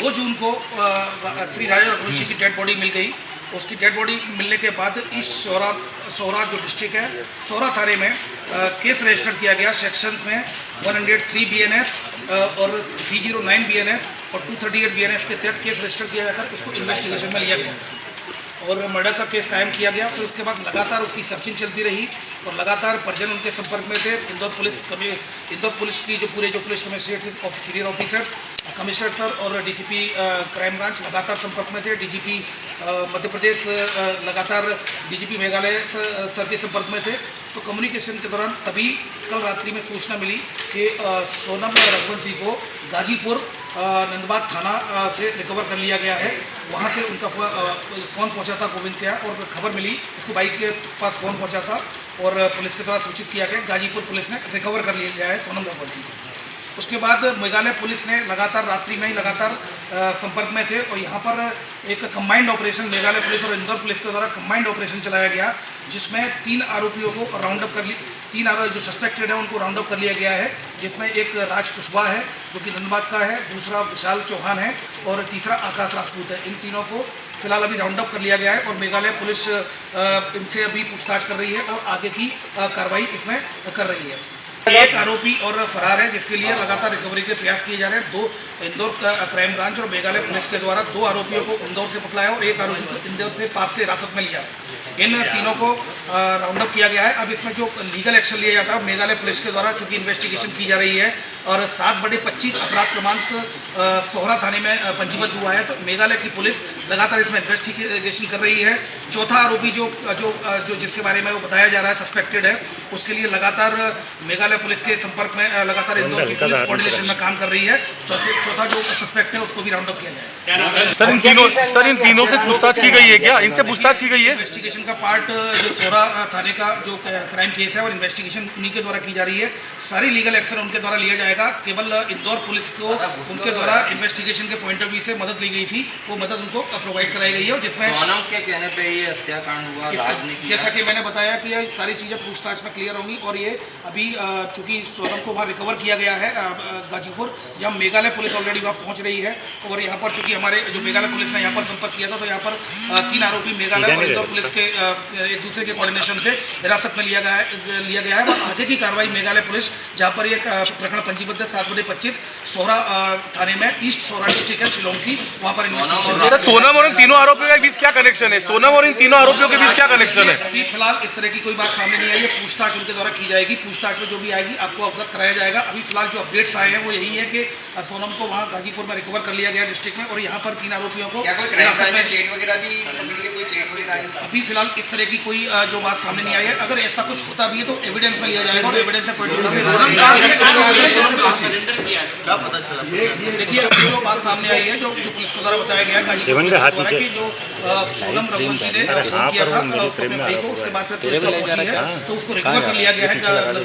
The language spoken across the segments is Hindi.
2 जून को श्री राजा रघुवंशी की डेड बॉडी मिल गई। उसकी डेड बॉडी मिलने के बाद इस सोहरा जो डिस्ट्रिक्ट है, सोहरा थाने में केस रजिस्टर किया गया सेक्शंस में 103 BNS और 309 BNS और 238 BNS के तहत केस रजिस्टर किया जाकर उसको इन्वेस्टिगेशन में लिया गया और मर्डर का केस कायम किया गया। फिर उसके बाद लगातार उसकी सर्चिंग चलती रही और लगातार परिजन उनके संपर्क में थे। इंदौर पुलिस की जो police commissionerate senior officers, commissioner sir और DCP क्राइम ब्रांच लगातार संपर्क में थे। DGP मध्य प्रदेश लगातार DGP मेघालय सर के संपर्क में थे। तो कम्युनिकेशन के दौरान तभी कल रात्रि में सूचना मिली कि सोनम रघुवंशी को गाजीपुर नंदबाग थाना से रिकवर कर लिया गया है। वहाँ से उनका फ़ोन पहुँचा था गोविंद के यहाँ और खबर मिली, उसको बाइक के पास फ़ोन पहुँचा था और पुलिस के द्वारा सूचित किया गया। गाजीपुर पुलिस ने रिकवर कर लिया है सोनम रघुवंशी को। उसके बाद मेघालय पुलिस ने लगातार रात्रि में ही लगातार संपर्क में थे और यहाँ पर एक कंबाइंड ऑपरेशन मेघालय पुलिस और इंदौर पुलिस के द्वारा कंबाइंड ऑपरेशन चलाया गया, जिसमें 3 आरोपियों को राउंड अप कर लिया। 3 आरोपी जो सस्पेक्टेड है उनको राउंड अप कर लिया गया है, जिसमें एक राज कुशवाहा है जो कि नंदबाग का है, दूसरा विशाल चौहान है और तीसरा आकाश राजपूत है। इन तीनों को फिलहाल अभी राउंड अप कर लिया गया है और मेघालय पुलिस इनसे अभी पूछताछ कर रही है और आगे की कार्रवाई इसमें कर रही है। एक आरोपी और फरार है, जिसके लिए लगातार रिकवरी के प्रयास किए जा रहे हैं। 2 इंदौर क्राइम ब्रांच और मेघालय पुलिस के द्वारा 2 आरोपियों को इंदौर से पकड़ा है और एक आरोपी को इंदौर से पास से हिरासत में लिया है। इन तीनों को राउंड अप किया गया है। अब इसमें जो लीगल एक्शन लिया जाता है मेघालय पुलिस के द्वारा, चूंकि इन्वेस्टिगेशन की जा रही है और 7/25 अपराध क्रमांक सोहरा थाने में पंजीबद्ध हुआ है, तो मेघालय की पुलिस लगातार इसमें इन्वेस्टिगेशन कर रही है। चौथा आरोपी जो जिसके बारे में वो बताया जा रहा है सस्पेक्टेड है, उसके लिए लगातार मेघालय पुलिस के संपर्क में लगातार इंदौर की पुलिस कोऑर्डिनेशन में काम कर रही है। चौथा जो सस्पेक्ट है उसको भी राउंड अप किया जाए। सर इन तीनों से पूछताछ की गई है क्या? इनसे पूछताछ की गई है? इन्वेस्टिगेशन का पार्ट जो सोहरा थाने का जो क्राइम केस है और इन्वेस्टिगेशन उन्हीं के द्वारा की जा रही है। सारी लीगल एक्शन उनके द्वारा लिया जाएगा। केवल इंदौर पुलिस को उनके द्वारा इन्वेस्टिगेशन के पॉइंट ऑफ व्यू से मदद ली गई थी, वो मदद उनको प्रोवाइड कराई गई है। जिसमें सोनम के कहने पे ये हत्याकांड हुआ, राज ने किया। जैसा कि मैंने बताया कि ये सारी चीज़ें पूछताछ में क्लियर होंगी और ये अभी चूंकि सोनम को वहाँ रिकवर किया गया है गाजीपुर, जहाँ मेघालय पुलिस ऑलरेडी वहाँ पहुँच रही है और यहाँ पर चूंकि हमारे जो मेघालय पुलिस ने यहाँ पर संपर्क किया था, तो यहाँ पर 3 आरोपी मेघालय और इंदौर पुलिस के एक दूसरे के कोऑर्डिनेशन से हिरासत में लिया गया है। और आगे की कार्रवाई मेघालय पुलिस, जहाँ पर एक प्रकरण पंजीबद्ध 7/25 सोहरा थाने में ईस्ट सोहरा डिस्ट्रिक्ट है शिलोंग की, वहाँ पर इन्वेस्टिगेशन। सर सोनम और इन तीनों आरोपियों के बीच क्या कनेक्शन है? सोनम और इन तीनों आरोपियों के बीच क्या कनेक्शन है? अभी फिलहाल इस तरह की कोई बात सामने नहीं आई है। पूछताछ उनके द्वारा की जाएगी, पूछताछ में जो भी आएगी आपको अवगत कराया जाएगा। अभी फिलहाल जो अपडेट्स आए हैं वो यही है कि सोनम को वहाँ गाजीपुर में रिकवर कर लिया गया डिस्ट्रिक्ट में और यहाँ पर 3 आरोपियों को अभी फिलहाल इस तरह की कोई जो बात सामने नहीं आई है। अगर ऐसा कुछ होता भी है तो एविडेंस में लिया जाएगा और एविडेंस से देखिए अभी जो बात सामने आई है, जो पुलिस के द्वारा बताया गया गाजीपुर कि जो सोनम रघुवंशी ने फोन किया था उसको अपने भाई को, उसके बाद फिर पुलिस पहुंची है तो उसको रिकवर कर लिया गया है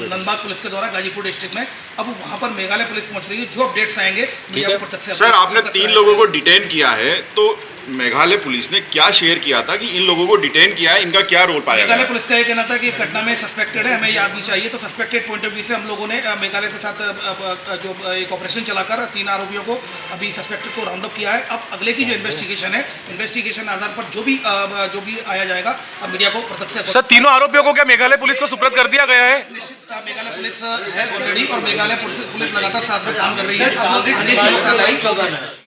नंदबाग पुलिस के द्वारा गाजीपुर डिस्ट्रिक्ट में। अब वहाँ पर मेघालय पुलिस पहुंच रही है। जो अपडेट्स आएंगे मीडिया को प्रत्यक्ष। सर आपने 3 लोगों को डिटेन किया है, तो मेघालय पुलिस ने क्या शेयर किया था कि इन लोगों को डिटेन किया है, इनका क्या रोल पाया? मेघालय पुलिस का ये कहना था कि इस घटना में सस्पेक्टेड है, हमें ये आदमी चाहिए। तो सस्पेक्टेड पॉइंट ऑफ व्यू से हम लोगों ने मेघालय के साथ जो एक ऑपरेशन चलाकर 3 आरोपियों को अभी सस्पेक्टेड को राउंड अप किया है। अब अगले की जो इन्वेस्टिगेशन है, इन्वेस्टिगेशन आधार पर जो भी आया जाएगा अब मीडिया को प्रत्यक्ष। सर तीनों आरोपियों को क्या मेघालय पुलिस को सुपुर्द कर दिया गया है? निश्चित मेघालय पुलिस है ऑलरेडी और मेघालय पुलिस लगातार साथ में काम कर रही है। अब आगे की कार्रवाई